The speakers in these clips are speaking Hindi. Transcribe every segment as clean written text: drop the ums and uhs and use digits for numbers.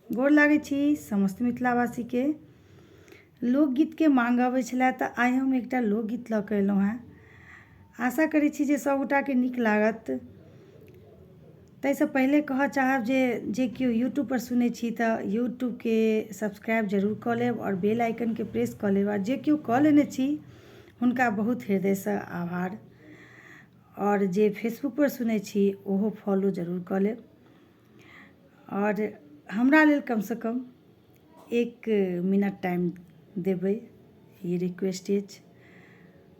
गोर लागै छी समस्त मिथिलावासी के। लोकगीत के मांग आबै छलै तऽ आइ हम एकटा लोकगीत लऽ कऽ एलहुँ हेँ। आशा करै छी जे सभगोटा के नीक लागत। ताहिसँ पहिले कहऽ चाहब जे केओ यूट्यूब पर सुनै छी तऽ यूट्यूब के सब्सक्राइब जरूर कऽ लेब और बेल आइकन के प्रेस कऽ लेब। और जे केओ कऽ लेने छी हुनका बहुत हृदयसँ आभार। और जे फेसबुक पर सुनै छी ओहो फॉलो जरूर कऽ लेब। और हमरा लेल कम से कम 1 मिनट टाइम देबै, ये रिक्वेस्ट अछि।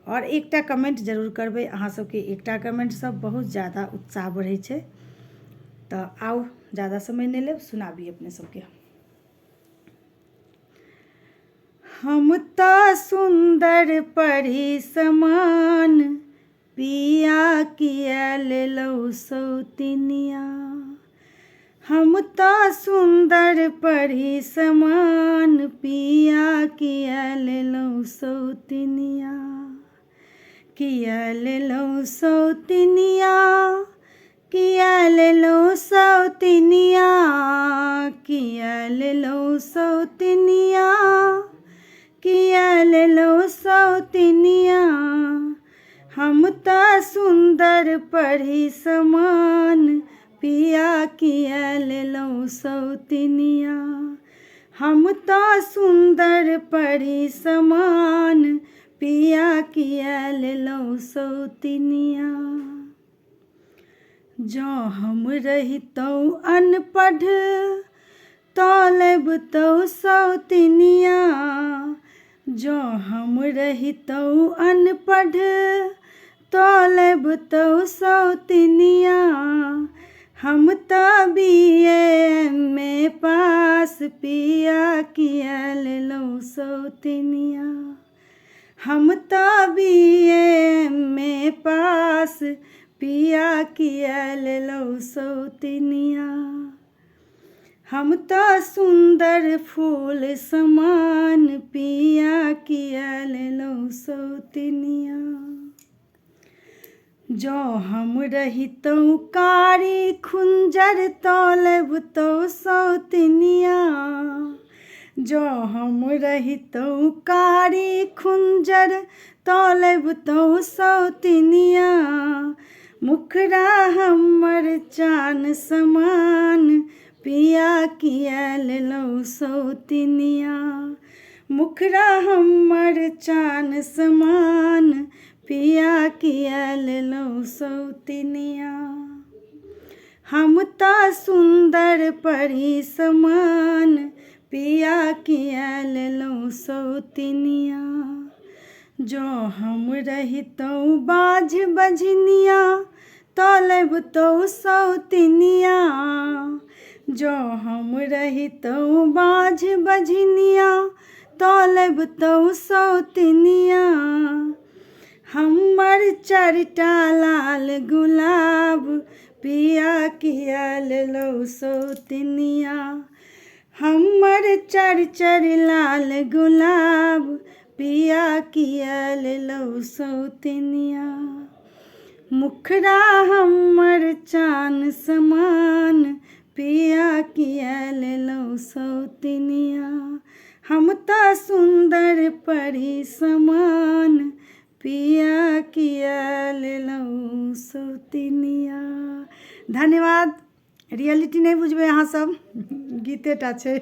और एकटा कमेंट जरूर करबै। अहाँ सबके एकटा कमेंट सब बहुत ज़्यादा उत्साह बढ़ै छै। तऽ आउ ज़्यादा समय नहीं लेब, सुनाबी अपने सबके। हम तो सुंदर परी समान, पिया किया लेलौ सौतिनिया। हम तो सुंदर परी समान, पिया किया लेलौ सौतिनिया। किया लेलौ सौतिनिया, किया लेलौ सौतिनिया, किया लेलौ सौतिनिया, किया लेलौ सौतिनिया। हम तो सुंदर परी समान, पिया किया लेलौ सौतिनिया। हम तो सुंदर परी समान, पिया किया लेलौ सौतिनिया। जँ हम रहितौ अनपढ़ तो लेबतौ सौतिनिया। जँ हम रहितौ अनपढ़ तो लेबतौ सौतिनिया। हम तो BA MA पास, पिया किया लेलौ सौतिनिया। हम तो BA MA पास, पिया किया लेलौ सौतिनिया। हम तो सुंदर फूल समान, पिया किया लेलौ सौतिनिया। जँ हम रहितौ कारी खुंजर तो लेबतौ सौतिनिया। जँ हम रहितौ कारी खुंजर तो लेबतौ सौतिनिया। मुखड़ा हमर चान समान, पिया किया लेलौ सौतिनिया। मुखड़ा हमर चान समान, पिया किया लेलौ सौतिनिया। हम तो सुंदर परी समान, पिया किया लेलौ सौतिनिया। जँ हम रहितौ बाझ बझनिया तो लेबतौ सौतिनिया। जँ हम रहितौ बाझ बझनिया तो लेबतौ सौतिनिया। हमर 4टा लाल गुलाब, पिया किया लेलौ सौतिनिया। हमर 4 लाल गुलाब, पिया किया लेलौ सौतिनिया। मुखड़ा हमर चान समान, पिया किया लेलौ सौतिनिया। हम तो सुंदर परी समान, पिया किया लेलौ सौतिनिया। धन्यवाद। रियलिटी नहीं बुझबै अहाँ सब, गीते टा छै।